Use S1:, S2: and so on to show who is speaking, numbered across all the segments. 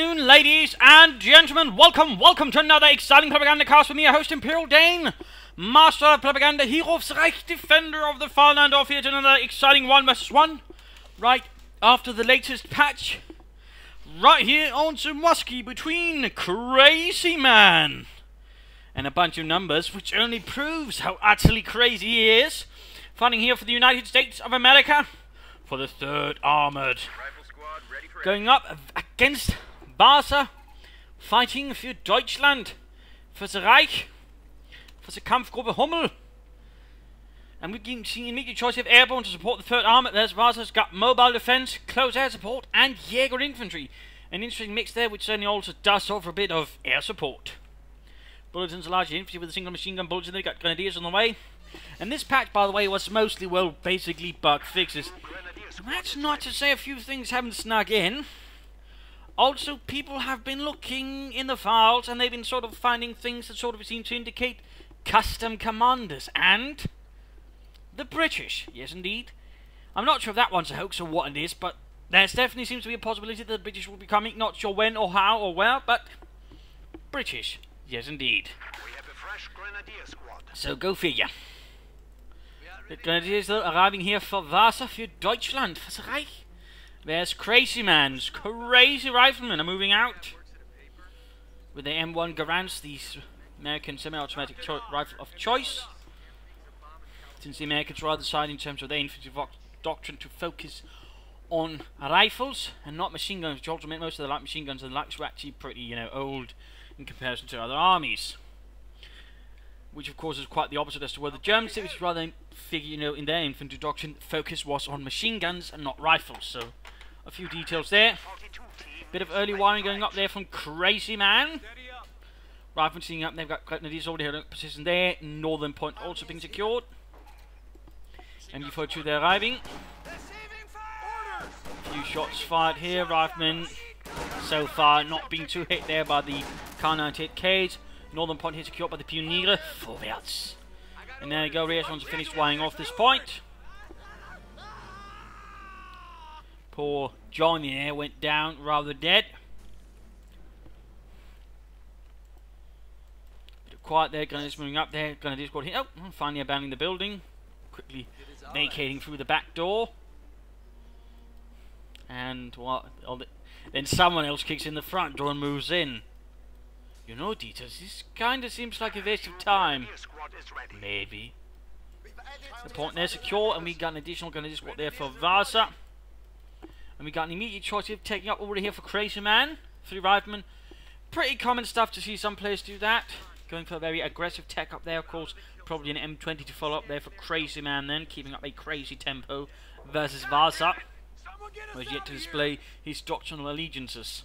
S1: afternoon, ladies and gentlemen. Welcome to another exciting Propagandacast with me, your host, Imperial Dane, Master of Propaganda, Hero of Reich, Defender of the Fatherland, off here to another exciting 1 vs 1, right after the latest patch, right here on Muskie between Crazyman and a bunch of numbers, which only proves how utterly crazy he is. Fighting here for the United States of America, for the 3rd Armored. Going up against Vasa, fighting für Deutschland, für das Reich, für die Kampfgruppe Hummel. And we can see immediate choice of airborne to support the 3rd Armored. There's Vasa's got mobile defense, close air support, and Jaeger infantry. An interesting mix there, which certainly also does offer a bit of air support. Bulletins are largely infantry with a single machine gun bulletin. They got grenadiers on the way. And this patch, by the way, was mostly, well, basically bug fixes. That's not to say a few things haven't snuck in. Also, people have been looking in the files and they've been sort of finding things that sort of seem to indicate custom commanders and the British. Yes, indeed. I'm not sure if that one's a hoax or what it is, but there definitely seems to be a possibility that the British will be coming. Not sure when or how or where, but British. Yes, indeed.
S2: We have a fresh grenadier squad.
S1: So go figure. The Grenadiers though arriving here for Vasa, für Deutschland, for the Reich. There's Crazyman's crazy riflemen are moving out with the M1 Garance, the American semi-automatic rifle of choice. Since the Americans rather decide in terms of their infantry doctrine to focus on rifles and not machine guns, which also meant most of the light machine guns and the lights were actually pretty, old in comparison to other armies. Which of course is quite the opposite as to where the Germans did, which rather figure, in their infantry doctrine, focus was on machine guns and not rifles. So, a few details there. Bit of early wiring going up there from Crazyman. Riflemen sitting up, they've got grenadiers already held position there. Northern point also being secured. MG42 they're arriving. A few shots fired here. Riflemen so far not being too hit there by the K98Ks. Northern point here secured by the Pioniere. Vorwärts. And there you go, Reasons finished wiring off this point. Poor Johnny there went down, rather dead. Bit of quiet there, Grenadiers moving up there. Grenadiers got hit. Oh, finally abandoning the building. Quickly vacating through the back door. And, well, then someone else kicks in the front door and moves in. Dieter, this kinda seems like a waste of time. Maybe. The point there secure, and we got an additional grenadier squad there for Vasa. And we got an immediate choice of taking up already here for Crazyman, 3 riflemen. Pretty common stuff to see some players do that. Going for a very aggressive tech up there, of course. Probably an M20 to follow up there for Crazyman then, keeping up a crazy tempo versus Vasa, who has yet to display his doctrinal allegiances.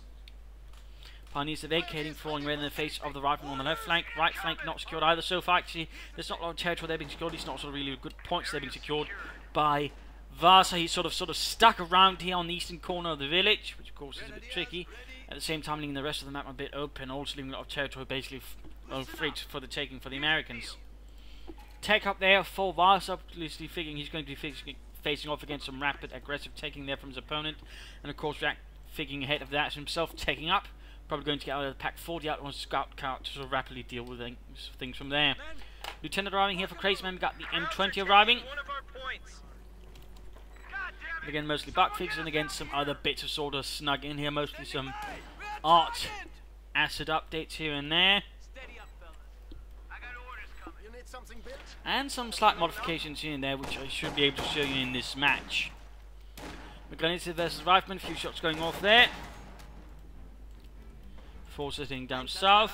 S1: Pioneers are vacating, falling right in the face of the rifleman on the left flank. Right flank not secured either so far. Actually, there's not a lot of territory there being secured. It's not sort of really good points there being secured by Vasa. He's sort of stuck around here on the eastern corner of the village, which of course is a bit tricky. At the same time, leaving the rest of the map a bit open, also leaving a lot of territory basically free for the taking for the Americans. Tech up there for Vasa, obviously figuring he's going to be facing off against some rapid aggressive taking there from his opponent. And of course, Jack figuring ahead of that himself, taking up. Probably going to get out of the pack 40 out on scout cart to sort of rapidly deal with things from there. Lieutenant arriving here for Crazyman. We got the M20 arriving. Again, mostly bug fixes, and again some other bits of sort of snug in here. Mostly some art acid updates here and there. And some slight modifications here and there, which I should be able to show you in this match. McGlennis versus Rifleman. A few shots going off there. Forces heading down south,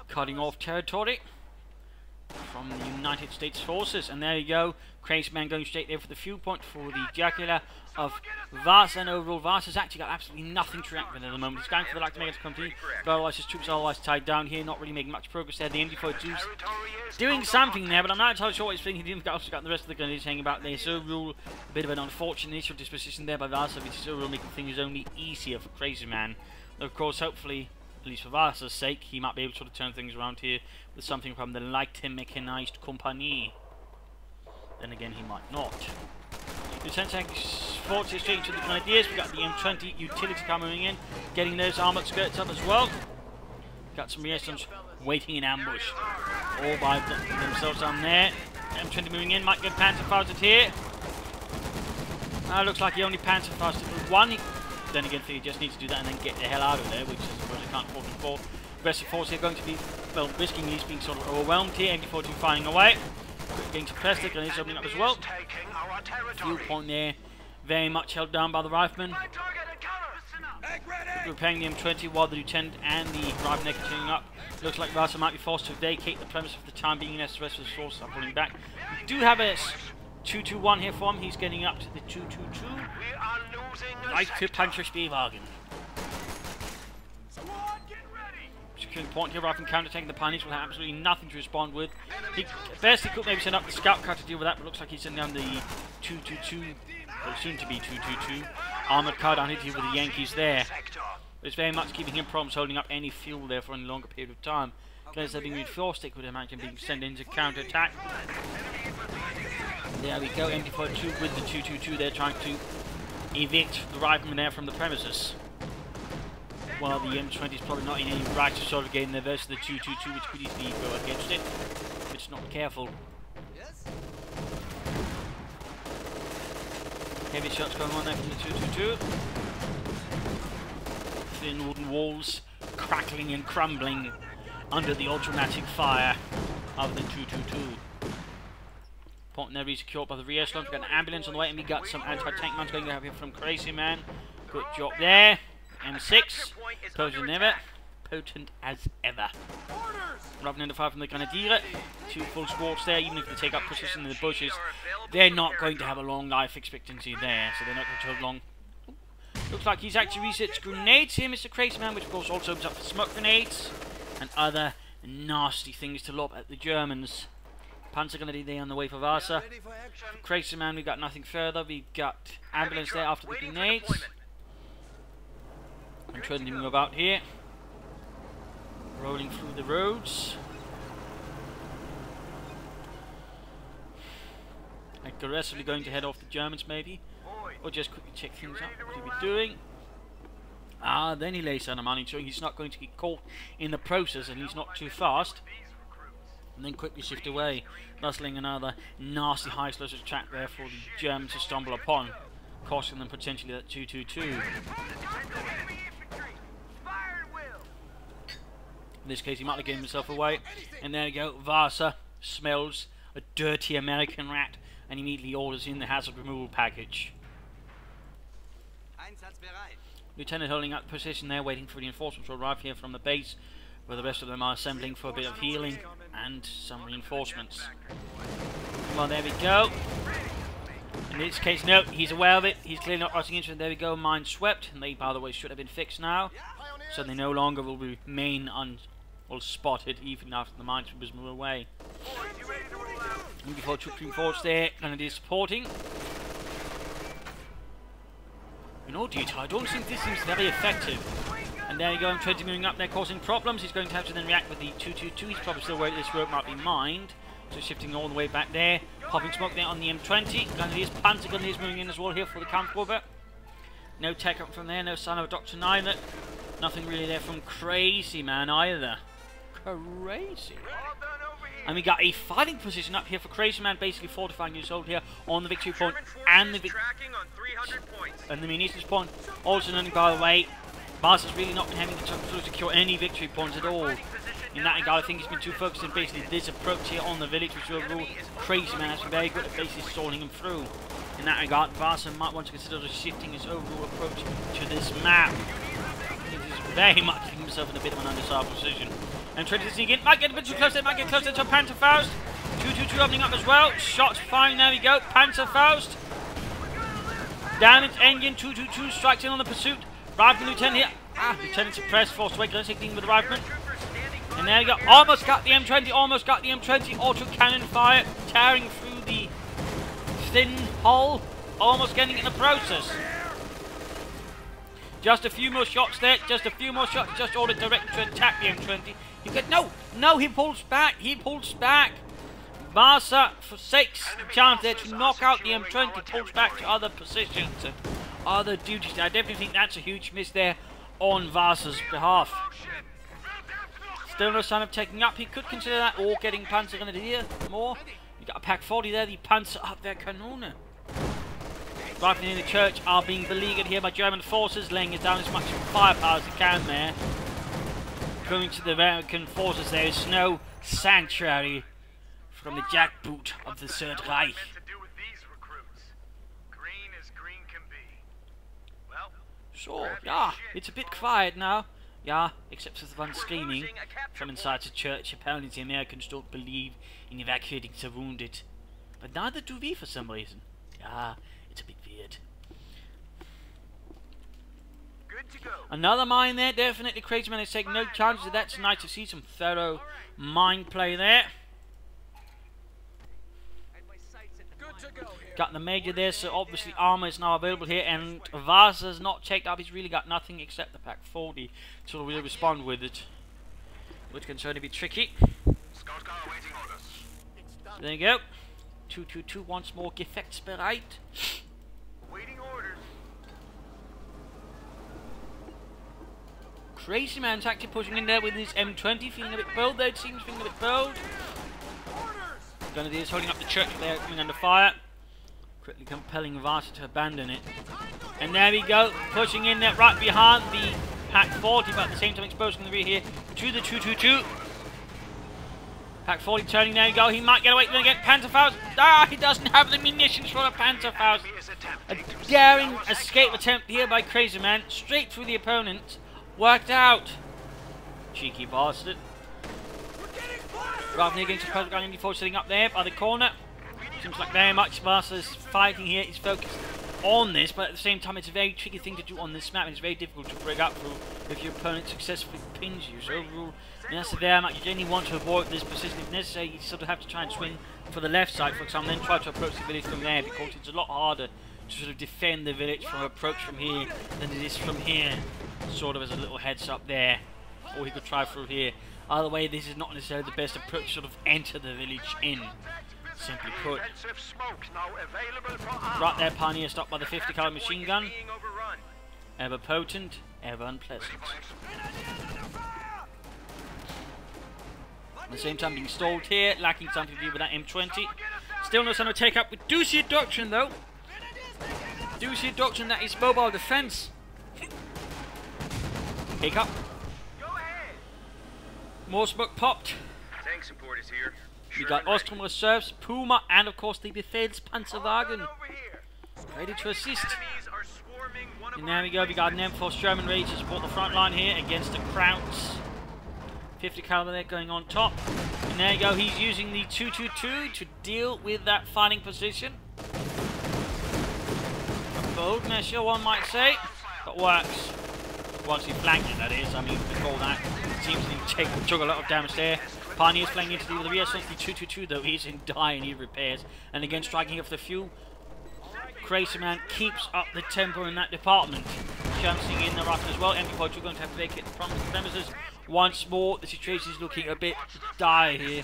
S1: cutting off territory from the United States forces. And there you go, Crazyman going straight there for the fuel point for the Jaguar of Vasa. And overall, Vasa's actually got absolutely nothing to react with at the moment. He's going for the light to make it complete, but otherwise his troops are otherwise tied down here, not really making much progress there. The MG42's doing something there, but I'm not entirely sure what he's thinking. He didn't also got the rest of the grenadiers hanging about there. So overall, a bit of an unfortunate initial disposition there by Vasa, which is overall making things only easier for Crazyman. Of course, hopefully, at least for Vasa's sake, he might be able to sort of turn things around here with something from the light mechanized company. Then again, he might not. Lieutenant Forty straight into the Grenadiers. We've got the M20 utility car moving in, getting those armoured skirts up as well. Got some resistance waiting in ambush. All by themselves down there. M20 moving in, might get Panzerfausted here. Looks like he only Panzerfausted with one. Then again, he just needs to do that and then get the hell out of there, which I suppose I can't afford for. Aggressive force here going to be, well, risking these being sort of overwhelmed here. MD42 firing away. Getting suppressed, and he's opening up as well. Fuel point there, very much held down by the riflemen. Repairing the M20 while the lieutenant and the riflemen are continuing up. Looks like Vasa might be forced to vacate the premise for the time being as the rest of the forces are pulling back. We do have a 221 here for him. He's getting up to the 222. Right to Panzer Spielwagen. Securing point here, rifle counter-taking the Pioneers will have absolutely nothing to respond with. Best he could maybe send up the scout car to deal with that, but looks like he's sending down the 222, or soon to be 222, armoured car down here to deal with the Yankees there. But it's very much keeping him problems holding up any fuel there for any longer period of time. Because they're being reinforced, they could imagine being sent in to counter-attack. There we go, MD42 with the 222 there trying to evict the riflemen there from the premises. While the M20 is probably not in any right to sort of gain there versus the 222, which could easily go against it, if it's not careful. Heavy shots going on there from the 222. Thin wooden walls crackling and crumbling under the automatic fire of the 222. Point there secured by the rear slump. We've got an ambulance on the way, and we got some anti-tank guns going to have here from Crazyman. Good job there. M6, potent as ever. Rubbing into fire from the Grenadier. 2 full squads there, even if they take up position in the bushes, they're not going to have a long life expectancy there, so they're not going to hold long. Looks like he's actually researched grenades here, Mr. Crazyman, which of course also opens up for smoke grenades and other nasty things to lob at the Germans. Panzer Grenadier there on the way for Vasa. For Crazyman, we've got nothing further. We've got ambulance there after the grenades. And trending about here, rolling through the roads. Aggressively going to head off the Germans, maybe, or just quickly check things out. What are we doing? Then he lays down a money, showing he's not going to get caught in the process, and he's not too fast. And then quickly shift away, rustling another nasty high explosive track there for the Germans to stumble upon, costing them potentially that 222. In this case, he might have given himself away. And there you go, Vasa smells a dirty American rat and immediately orders in the hazard removal package. Lieutenant holding up the position there, waiting for reinforcements to arrive here from the base, where the rest of them are assembling for a bit of healing and some reinforcements. Well, there we go. In this case, no, he's aware of it. He's clearly not rushing into it. There we go, mine swept. And they, by the way, should have been fixed now. So they no longer will remain spotted even after the mines was moved away. And before trooping forwards there, Grenadier supporting. In all detail, I don't think this seems very effective. And there you go, M20 moving up there, causing problems. He's going to have to then react with the 222. He's probably still worried this road might be mined. So shifting all the way back there. Popping smoke there on the M20. Grenadiers, Panzer Grenadiers moving in as well here for the Kampfgruppe. No tech up from there, no sign of a Dr. Neither. Nothing really there from Crazyman either. Crazy. And we got a fighting position up here for Crazyman, basically fortifying his hold here on the victory point and the munitions point. Also nothing, by the way, Vasa's really not been having to secure any victory points at all. In that regard, I think he's been too focused on basically this approach here on the village, which overall Crazyman has been very good at basically stalling him through. In that regard, Vasa might want to consider shifting his overall approach to this map. He's very much putting himself in a bit of an undersized position. And trying to sneak in, might get a bit too close, might get closer to Panzerfaust. 222 opening up as well. Shots firing, there we go. Panzerfaust. Damaged engine, 222 strikes in on the pursuit. Rifleman Lieutenant here. Lieutenant suppressed, forced away, going 16 with the rifleman. And there we go. Almost got the M20, almost got the M20. Auto cannon fire, tearing through the thin hull. Almost getting it in the process. Just a few more shots there, just a few more shots, just ordered directly to attack the M20. You get, no, he pulls back, Vasa forsakes the chance there to knock out the M20, pulls back to other positions and other duties. I definitely think that's a huge miss there on Vasa's behalf. Still no sign of taking up. He could consider that, or getting Panzer Grenadier more. You got a Pack 40 there, the Panzer up their Kanone. Riflemen in the church are being beleaguered here by German forces, laying it down as much firepower as they can there. Going to the American forces, there is no sanctuary from the jackboot of the Third Reich. So, yeah, it's a bit quiet now. Yeah, except for the one screaming from inside the church. Apparently the Americans don't believe in evacuating the wounded. But neither do we for some reason. Yeah, it's a bit weird.
S2: Good to go.
S1: Another mine there, definitely. Crazyman is taking no chances of that tonight. To see some thorough mine play there. Got the Major there, so obviously armor is now available here, and Vasa's not checked up. He's really got nothing except the Pack 40 to really respond with it, which can certainly be tricky.
S2: Scout car awaiting orders.
S1: So there you go. 222 once more, gefechtsbereit.
S2: Waiting orders.
S1: Crazyman's actually pushing in there with his M20, feeling a bit bold there, it seems, feeling a bit bold. Grenadiers holding up the church there, coming under fire. Quickly compelling Vasa to abandon it. And there we go, pushing in there right behind the Pack 40, but at the same time exposing the rear here to the 222. Pack 40 turning, there we go, he might get away, then get Panzerfaust. Ah, he doesn't have the munitions for a Panzerfaust. A daring escape attempt here by Crazyman, straight through the opponent. Worked out. Cheeky bastard. Ravni against the Propaganda 94 sitting up there by the corner. Seems like very much Vasa's fighting here. He's focused on this, but at the same time it's a very tricky thing to do on this map, and it's very difficult to break up through if your opponent successfully pins you. So overall, that's very much you only want to avoid this position if necessary. You sort of have to try and swing for the left side, for example, then try to approach the village from there, because it's a lot harder to sort of defend the village from approach from here than it is from here. Sort of as a little heads up there. Or he could try through here. Either way, this is not necessarily the best approach to sort of enter the village in. Simply put. Right there, Pioneer stopped by the 50 caliber machine gun. Ever potent, ever unpleasant. At the same time being stalled here, lacking something to do with that M20. Still no sign of take up with Ducey Doctrine though. Ducey Doctrine, that is mobile defense. Pick up. More smoke popped.
S2: Tank support is here.
S1: We got Ostrom reserves, Puma, and of course the Befehlspanzerwagen ready to assist. And there we go, we got an M4 German ready to support the front line here against the Krauts. 50 caliber there going on top. And there you go, he's using the 222 to deal with that fighting position. A bold measure, one might say, but works. Once he flanked it, that is. I mean, before that, it seems to took a lot of damage there. Pioneer's playing into the rear, since the 222 though, he's in dire need of repairs. And again, striking up the fuel. Crazyman keeps up the tempo in that department. Chancing in the rifle as well. MP42 going to have to vacate the premises once more. The situation is looking a bit dire here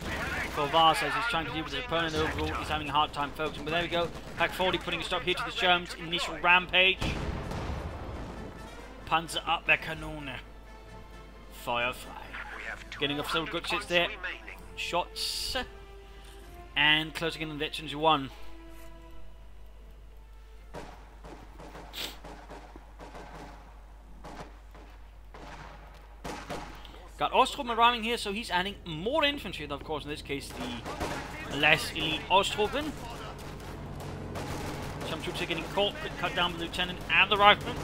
S1: for Vasa as he's trying to deal with his opponent. Overall, he's having a hard time focusing. But there we go. Pack 40 putting a stop here to the Germans' initial rampage. Panzer up their Kanone. Firefly. Getting off several good hits there. Shots. And closing in on the veterans 1. Got Ostrom arriving here, so he's adding more infantry, and of course in this case the less elite Ostrom. Some troops are getting caught, cut down by the lieutenant and the rifleman.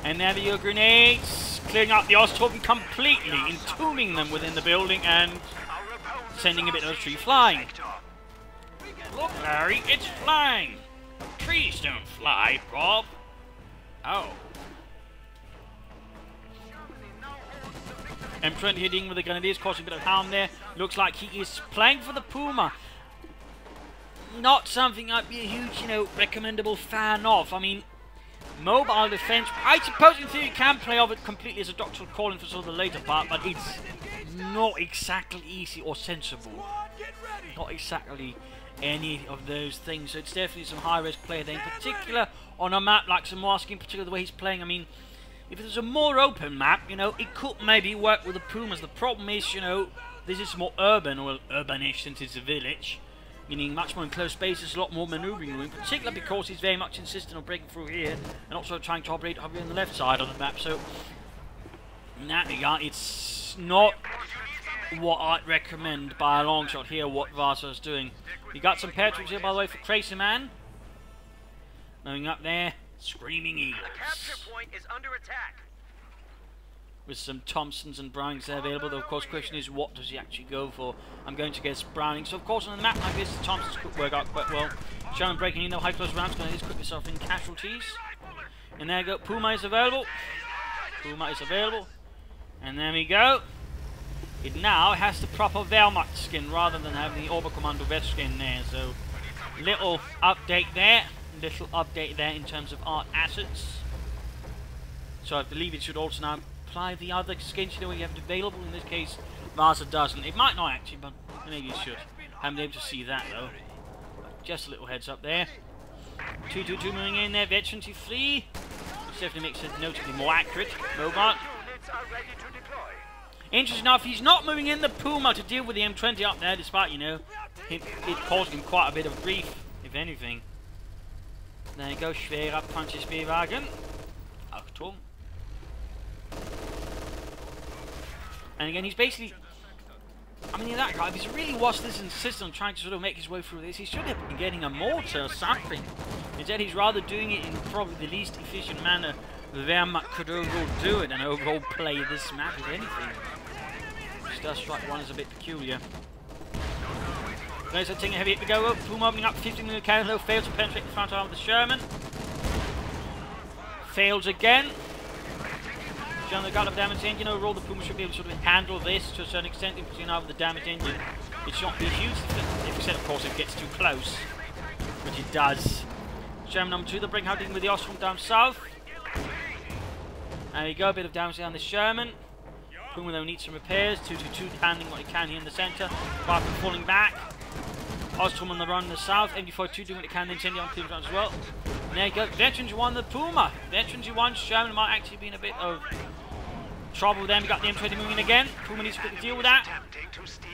S1: And there we go, grenades, clearing out the Ostrom completely, entombing them within the building and sending a bit of a tree flying. Look, Larry, it's flying. Trees don't fly, Rob. Oh. M20 hitting with the grenadiers, causing a bit of harm there. Looks like he is playing for the Puma. Not something I'd be a huge, recommendable fan of. I mean, mobile defense, I suppose in theory you can play of it completely as a doctoral calling for sort of the later part, but it's not exactly easy or sensible not exactly any of those things. So it's definitely some high-risk play there, in particular on a map like Samoski, in particular the way he's playing. I mean, if it was a more open map, you know, it could maybe work with the Pumas. The problem is, you know, this is more urban, or urbanish since it's a village, meaning much more enclosed spaces, a lot more manoeuvring room, in particular because he's very much insistent on breaking through here, and also trying to operate over on the left side of the map. So, in that regard, it's not what I'd recommend by a long shot here, what Vasa is doing. We got some patrons here, by the way, for Crazyman. Moving up there, Screaming Eagles.
S2: The capture point is under attack.
S1: With some Thompsons and Brownings there available, though of course the question is, what does he actually go for? I'm going to guess Browning. So of course on a map like this, the Thompsons could work out quite well. Sherman breaking in, though, high close rounds, going to quickly suffering casualties. And there we go, Puma is available. Puma is available. And there we go. It now has the proper Wehrmacht skin rather than having the Oberkommando West skin there. So, little update there. Little update there in terms of art assets. So I believe it should also now apply the other skins, you know, you have it available. In this case, Vasa doesn't. It might not actually, but maybe it should. Haven't been able to see that though. But just a little heads up there. 222 moving in there, veteran to free. Which definitely makes it notably more accurate. Robot. Interesting enough, he's not moving in the Puma to deal with the M20 up there, despite, you know, it causing him quite a bit of grief, if anything. There you go, schwerer Panzerspielwagen. Achtung. And again, he's basically, I mean, that guy, if he really was this insistent on trying to sort of make his way through this, he should have been getting a mortar or something. Instead, he's rather doing it in probably the least efficient manner the Wehrmacht could overall do it and overall play this map, if anything. Which does strike one as a bit peculiar. There's a thing heavy hit to go up. Puma opening up 15mm cannon, though, fails to penetrate the front arm of the Sherman. Fails again. John, the gun of damage engine overall, the Puma should be able to sort of handle this to a certain extent, because now with the damage engine, it should not be huge, except of course it gets too close, which it does. Sherman number 2, they'll bring hunting with the Ostrom down south. There you go, a bit of damage down the Sherman. Puma though needs some repairs. 222 handling what he can here in the centre. Barker falling back. Ostrom on the run in the south. MD42 doing what he can, then sending on Cleveland as well. And there you go. Veterans who won the Puma. Veterans who won. Sherman might actually be in a bit of trouble with them. We got the M20 moving again. Puma needs to quickly deal with that.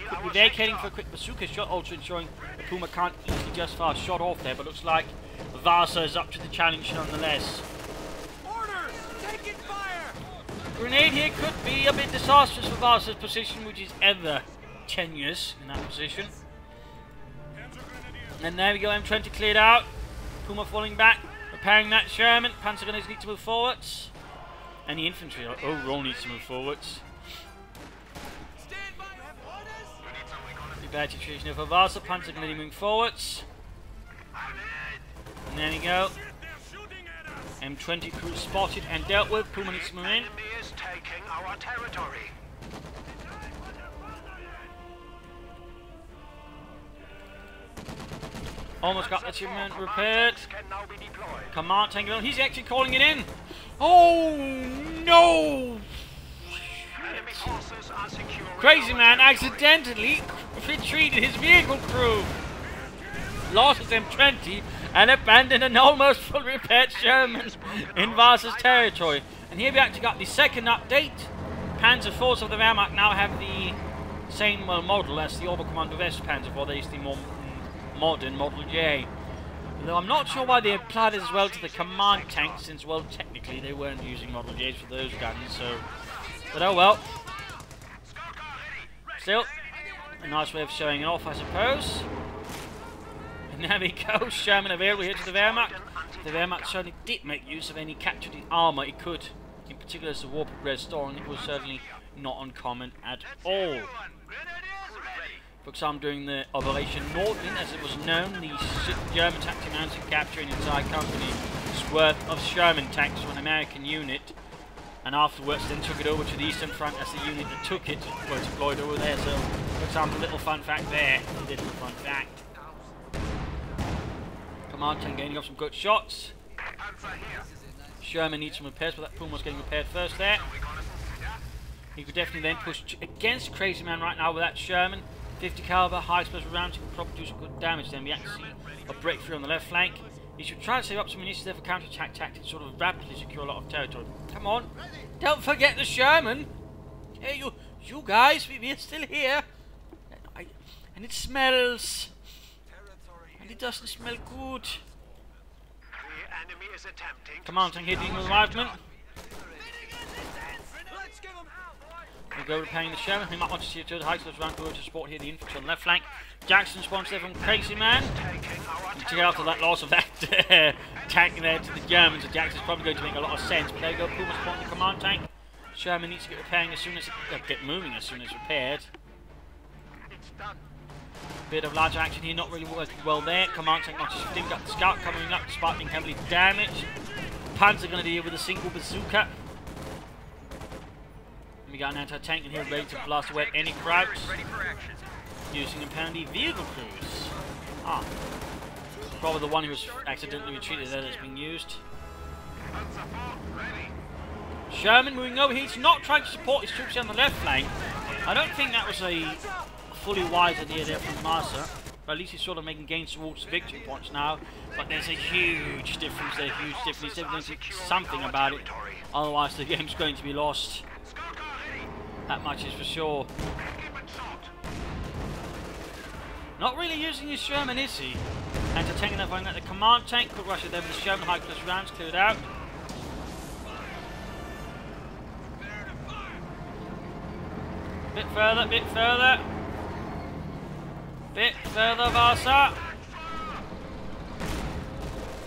S1: Quickly vacating for a quick bazooka shot, also ensuring the Puma can't easily just fire a shot off there. But looks like Vasa is up to the challenge nonetheless. Grenade here could be a bit disastrous for Vasa's position, which is ever tenuous in that position. And there we go, M20 cleared out. Puma falling back, repairing that Sherman. Panzer gunners need to move forwards. And the infantry overall needs to move forwards. Pretty bad situation here for Vasa. Panzer gunners moving forwards. And there we go. M20 crew spotted and dealt with. Puma needs to move in.
S2: Taking our territory.
S1: Almost got the achievement repaired. Command tank. He's actually calling it in. Oh no! Crazyman accidentally retreated his vehicle crew. Lost his M20 and abandoned an almost full repaired Sherman in Vasa's territory. And here we actually got the second update. Panzer Force of the Wehrmacht now have the same model as the Oberkommando West Panzer IV. That is the more modern Model J. Though I'm not sure why they applied it as well to the command tanks, since, well, technically they weren't using Model Js for those guns, so... But oh well. Still, a nice way of showing it off, I suppose. And there we go, Sherman available here to the Wehrmacht. The Wehrmacht certainly did make use of any captured armour it could, in particular as the war progressed on. It was certainly not uncommon at all. For example, during the Operation Nordwind, as it was known, the German tactical managed to capture an entire company's worth of Sherman tanks from an American unit, and afterwards then took it over to the Eastern Front as the unit that took it were deployed over there. So, for example, little fun fact there, a little fun fact. Command tank gaining off some good shots. Sherman needs some repairs, but that Puma was getting repaired first there. He could definitely then push against Crazyman right now with that Sherman. 50 caliber high special rounds can probably do some good damage. Then we actually see a breakthrough on the left flank. He should try to save up some initiative for counter-attack tactics, sort of rapidly secure a lot of territory. Come on, don't forget the Sherman. Hey, you guys, we're still here. And it smells. And it doesn't smell good.
S2: The enemy is attempting.
S1: Come on, tank hitting with rifleman. We'll go repairing the Sherman. We might want to see it to the heights of round to support here the infantry on the left flank. Jackson spawns there from Crazyman. To get after that loss of that tank there to the Germans, Jackson's probably going to make a lot of sense. But there you go, Puma spawn the command tank. Sherman needs to get repairing as soon as get moving as soon as repaired.
S2: It's done.
S1: Bit of larger action here, not really working well there. Command tank not just flipped up the scout, coming up despite being heavily damaged. Panzer going to deal with a single bazooka. We got an anti-tank in here ready to blast away at any crowds. Using apparently vehicle crews. Ah. Probably the one who was accidentally retreated there that's being used. Sherman moving over here. He's not trying to support his troops on the left flank. I don't think that was a fully wise idea there from Vasa. But at least he's sort of making gains towards victory points now. But there's a huge difference there, huge difference. He's definitely going to do something about it. Otherwise the game's going to be lost. That much is for sure. Not really using his Sherman, is he? Entertaining that one at the command tank. Could rush it there with the Sherman high plus rounds cleared out. Bit further, bit further. Bit further, Vasa.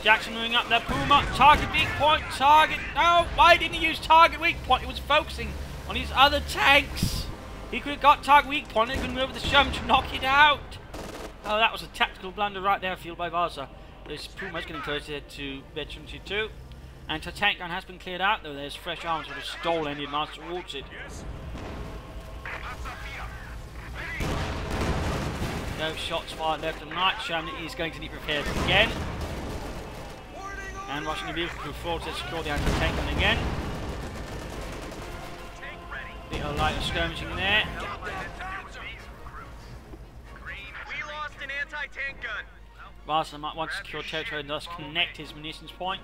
S1: Jackson moving up there. Puma, target weak point, target. No, why didn't he use target weak point? He was focusing on his other tanks. He could have got target weak point and he could move over the Sherman to knock it out. Oh, that was a tactical blunder right there, fueled by Vasa. This Puma's getting closer to Veteran 2. Anti-tank gun has been cleared out, though there's fresh arms that have stolen the advance towards it. No shots fired left and right. Sherman is going to need repairs again. And rushing the vehicle crew forward to secure the anti-tank gun again. Bit of light skirmishing there. Vasa might want to secure territory and thus connect his munitions point.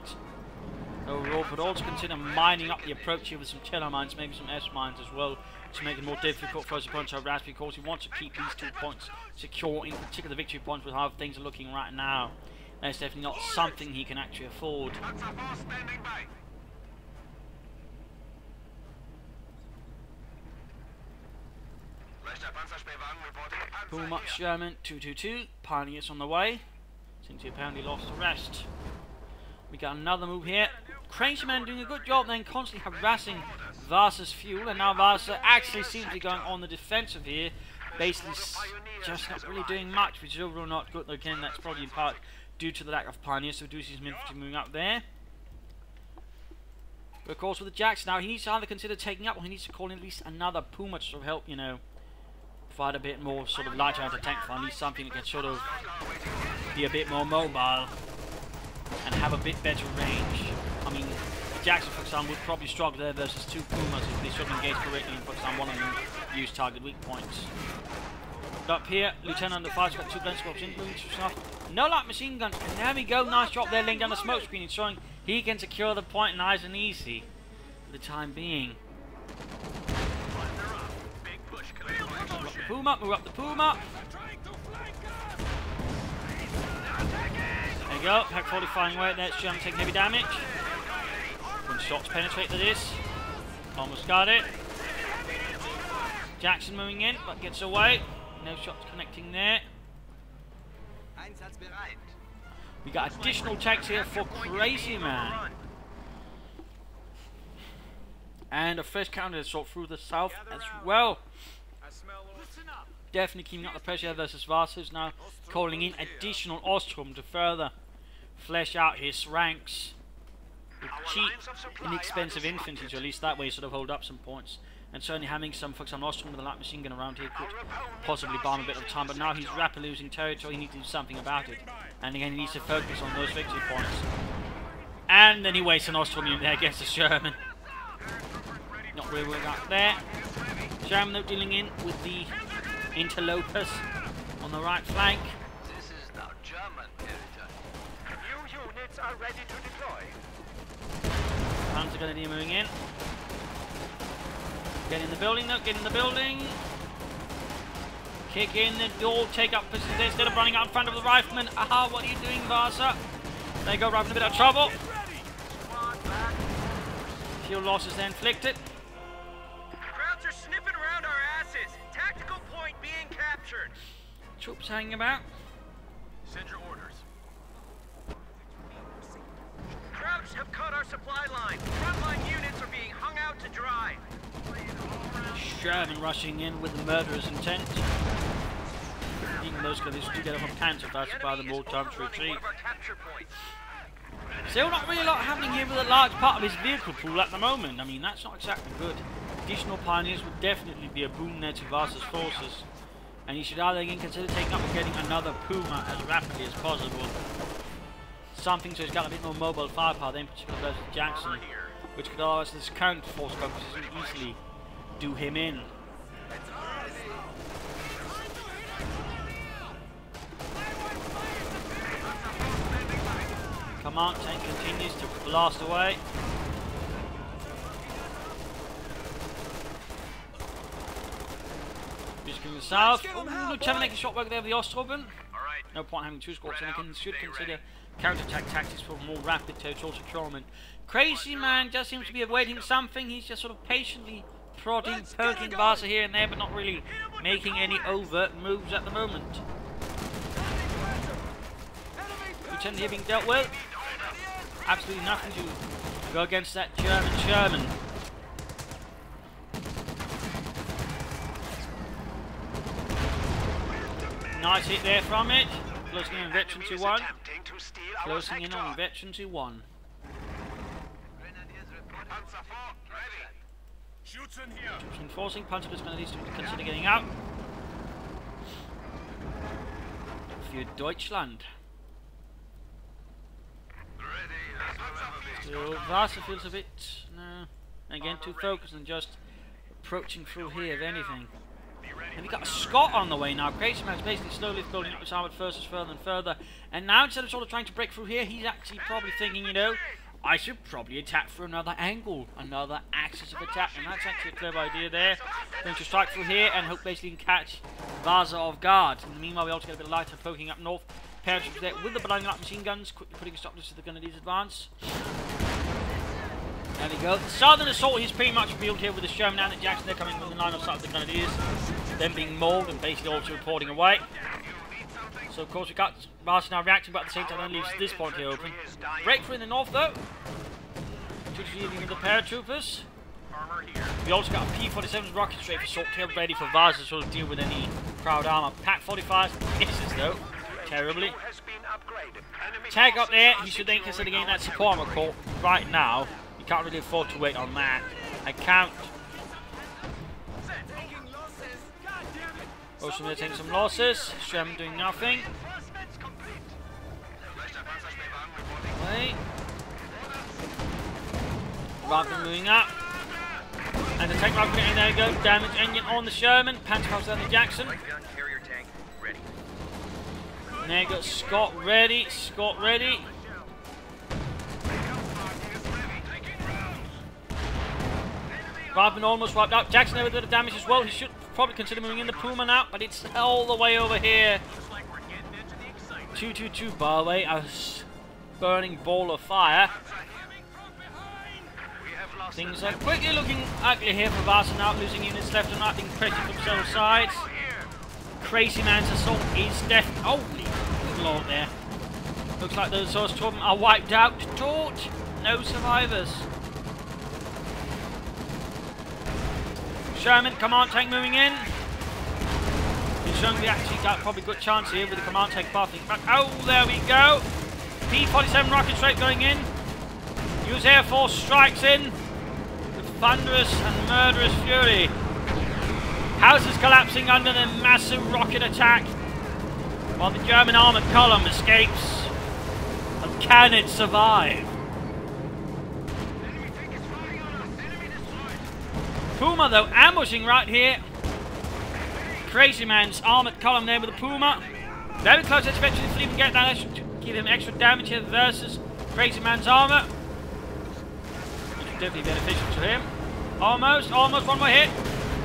S1: Overall, but also consider mining up the approach here with some Tiller mines, maybe some S mines as well, to make it more difficult for his opponent to harass, because he wants to keep these 2 points secure, in particular the victory points with how things are looking right now. That's definitely not something he can actually afford. Puma Sherman 222, Pioneers on the way. Since he apparently lost the rest. We got another move here. Crazyman doing a good job then, constantly harassing Vasa's fuel, and now Vasa actually seems to be going on the defensive here. Basically just not really doing much, which is overall not good. Again, that's probably in part due to the lack of Pioneers, so we do see some infantry moving up there. But of course with the Jackson now, he needs to either consider taking up, or he needs to call in at least another Puma to sort of help, you know, provide a bit more sort of lighter anti-tank fire. At least something that can sort of be a bit more mobile and have a bit better range. I mean, Jackson, for example, would probably struggle there versus 2 Pumas if they should engage correctly, and for example, one of them use target weak points. But up here, Lieutenant under fire's got 2 gun scopes in, no light machine guns, and there we go, nice job there, laying down the smoke screen, showing he can secure the point nice and easy for the time being. Puma, move up the Puma. There you go, Pack 40 firing away there, Sherman taking heavy damage. When shots penetrate to this. Almost got it. Jackson moving in, but gets away. No shots connecting there. We got additional tanks here for Crazyman. And a fresh counter assault through the south as well. Definitely keeping up the pressure versus Vasa, who's now calling in additional Ostrom to further flesh out his ranks with cheap, inexpensive infantry, to at least that way sort of hold up some points. And certainly having some, for example, Ostrom with a light machine gun around here could possibly buy him a bit of time, but now he's rapidly losing territory, he needs to do something about it. And again, he needs to focus on those victory points. And then he wastes an Ostrom unit there against the Sherman. Not really working out there. Sherman though dealing in with the interlopers on the right flank.
S2: This is now German territory. New units are ready to deploy.
S1: Panzer Grenadier moving in. Get in the building though, get in the building. Kick in the door, take up positions there instead of running out in front of the riflemen. Aha, what are you doing, Vasa? There you go, right in a bit of trouble. Few losses there inflicted.
S3: Crowds are sniffing around our asses. Tactical point being captured.
S1: Troops hanging about.
S3: Send your orders. Krauts have cut our supply line. Frontline units are being hung out to dry.
S1: Sherman rushing in with the murderous intent. Even those guys do get up on counter-attack by the wartime retreat. Still not really a lot happening here with a large part of his vehicle pool at the moment. I mean, that's not exactly good. Additional pioneers would definitely be a boon there to Vasa's forces. And he should either again consider taking up and getting another Puma as rapidly as possible. Something so he's got a bit more mobile firepower than particularly versus Jackson, which could allow us this counter force focus easily do him in. Command tank continues to blast away. Just going south. Lieutenant making shot work there with the Ostrovben. No point having two squads, and they should consider counter-attack tactics for more rapid territorial securement. Crazyman just seems to be awaiting something. He's just sort of patiently prodding, poking Vasa here and there, but not really making any overt moves at the moment. Lieutenant here being dealt with. Absolutely nothing to go against that German Sherman. Nice hit there from it. Closing in on veteran 2-1. Closing in on veteran 2-1. Troops enforcing. Panzer is going to need to consider getting out. Für Deutschland. So Vasa feels a bit, no, again too focused on just approaching through here, if anything. And we've got a Scot on the way now. Crazyman's basically slowly building up his armoured forces further and further. And now instead of sort of trying to break through here, he's actually probably thinking, you know, I should probably attack through another angle, another axis of attack. And that's actually a clever idea there. Going to strike through here and hope basically can catch Vasa off guard. In the meanwhile, we also get a bit of lighter poking up north. Paratroops there with the blowing up machine guns, quickly putting a stop to the Grenadiers' advance. There we go. The southern assault is pretty much revealed here with the Sherman and the Jackson. They're coming from the line of sight of the Grenadiers. Them being mauled and basically also reporting away. So of course we got Vasa now reacting, but at the same time that leaves this point here open. Breakthrough in the north though. Dealing with the paratroopers. We also got a P-47's rocket straight for assault tail ready for Vasa to sort of deal with any crowd armor. Pak-45 misses though. Terribly. Tag up there, he should then consider getting that support armor call right now. You can't really afford to wait on that. I count. Also they're taking some losses. Sherman doing nothing. Wait. Rifle moving up. And the tank rifle getting there you go. Damage engine on the Sherman. Panzer on the Jackson. And there you go, Scott ready, Scott ready. Rifleman almost wiped out. Jackson there with a bit of damage as well. He should probably consider moving in the Puma now, but it's all the way over here. 222 by the way, a burning ball of fire. Things are quickly looking ugly here for Vasa now, losing units left and right, being pressed from several sides. Crazyman's assault is death. Holy lord there. Looks like those Ostrovben are wiped out. Taut. No survivors. Sherman, command tank moving in. He's showing we actually got probably a good chance here with the command tank pathing back. Oh, there we go. P-47 rocket straight going in. US Air Force strikes in with thunderous and murderous fury. Houses collapsing under the massive rocket attack, while the German armoured column escapes. And can it survive? Puma though ambushing right here. Crazyman's armored column there with the Puma. Very close, eventually if we can get that, give him extra damage here versus Crazyman's armor. Which is definitely beneficial to him. Almost, one more hit.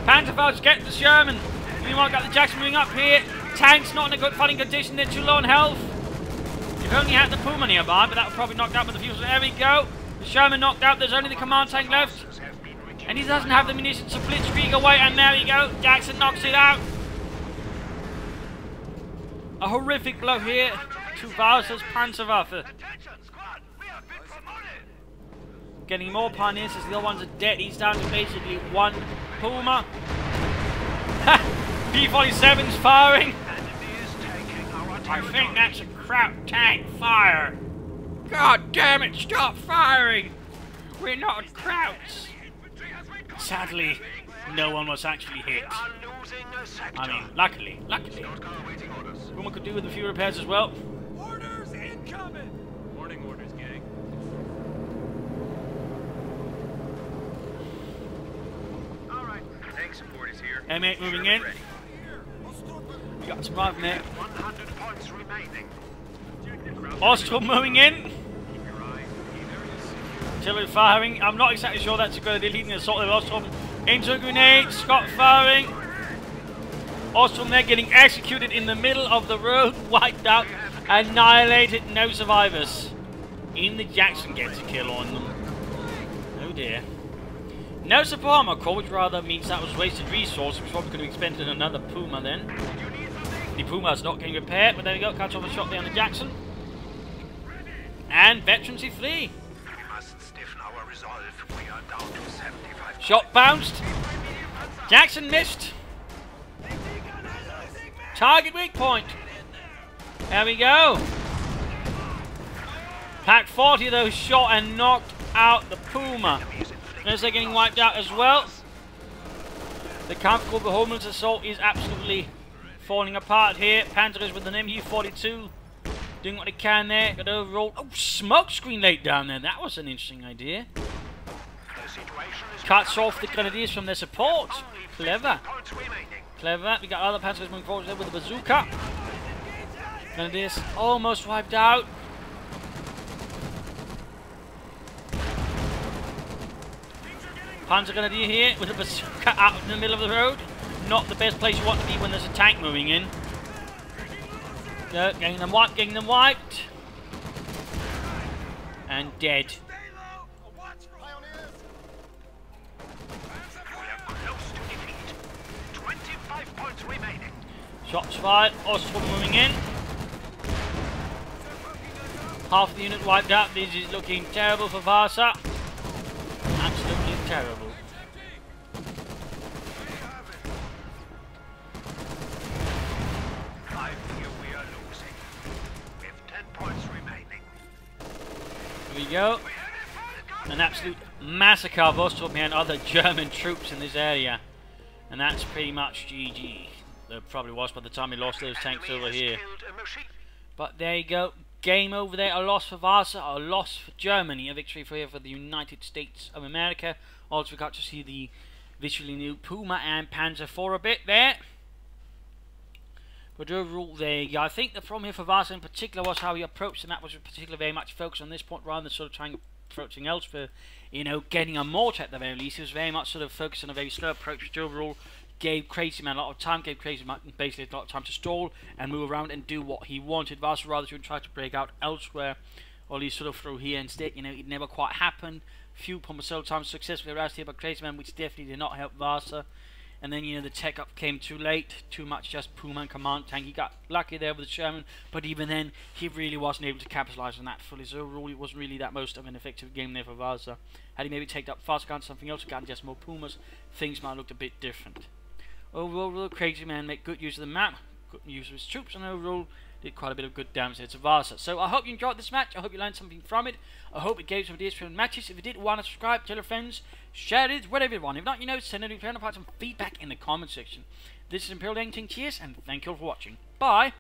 S1: Panzerfaust get the Sherman. Meanwhile, got the Jackson moving up here. Tank's not in a good fighting condition, they're too low on health. You've only had the Puma nearby, but that would probably knock out with the fuses. There we go. The Sherman knocked out, there's only the command tank left. And he doesn't have the munitions to blitzkrieg away, and there we go. Jackson knocks it out. A horrific blow here to Vasa's Panzerwaffe. Getting more pioneers as the other ones are dead. He's down to basically one Puma. P-47's firing. I think that's a Kraut tank fire. God damn it, stop firing. We're not Krauts. Sadly, no one was actually hit. I mean, luckily. Puma could do with a few repairs as well.
S3: Orders incoming! Morning orders, gang. Alright, tank support is here.
S1: M8 moving in. We got some right there.
S2: 100 points remaining.
S1: Ostrom moving in. Artillery firing. I'm not exactly sure that's a good idea. Leading the assault with Ostrom into a grenade. Scott firing. Ostrom there getting executed in the middle of the road. Wiped out. Annihilated. No survivors. In the Jackson gets a kill on them. Oh dear. No support armor core, which rather means that was wasted resource, which probably could have expended another Puma then. The Puma's not getting repaired, but there we go. Catch off a shot there on the Jackson. And veterans flee. Shot bounced. Jackson missed. Target weak point. There we go. Pack 40 of those shot and knocked out the Puma. As they're getting wiped out as well. The Kampfgruppe Homeless Assault is absolutely falling apart here. Panzers with an MU-42 doing what they can there. Got overall. Oh, smoke screen laid down there. That was an interesting idea. Cuts off the Grenadiers from their support. Clever. Clever. We got other Panzers moving forward there with the bazooka. Grenadiers almost wiped out. Panzer Grenadier here with a bazooka out in the middle of the road. Not the best place you want to be when there's a tank moving in. Getting them wiped. And dead. Shots fired. Ostrom moving in. Half the unit wiped out. This is looking terrible for Vasa. Absolutely terrible.
S2: I feel we are losing. We have 10 points remaining.
S1: Here we go. An absolute massacre of Ostrom and other German troops in this area. And that's pretty much GG. There probably was by the time he lost those tanks over here. But there you go. Game over there. A loss for Vasa, a loss for Germany. A victory for the United States of America. Also we got to see the visually new Puma and Panzer IV a bit there. But overall there you go. I think the problem here for Vasa in particular was how he approached the map, was particularly very much focused on this point rather than sort of trying to approach something else for, you know, getting a mortar at the very least. He was very much sort of focused on a very slow approach, which overall gave Crazyman a lot of time, gave Crazyman basically a lot of time to stall and move around and do what he wanted. Vasa rather should try to break out elsewhere, or at least sort of through here instead. You know, it never quite happened. Few Puma several times successfully aroused here by Crazyman, which definitely did not help Vasa. And then, you know, the tech up came too late, too much just Puma and command tank. He got lucky there with the Sherman, but even then, he really wasn't able to capitalize on that fully. So overall, it wasn't really that most of an effective game there for Vasa. Had he maybe taken up fast gun something else, gotten just more Pumas, things might have looked a bit different. Overall, Crazyman made good use of the map, good use of his troops, and overall did quite a bit of good damage there to Vasa. So I hope you enjoyed this match. I hope you learned something from it. I hope it gave some ideas for matches. If you did, want to subscribe, tell your friends, share it, whatever you want. If not, you know, send a friend, some feedback in the comment section. This is Imperial Dane. Cheers, and thank you all for watching. Bye.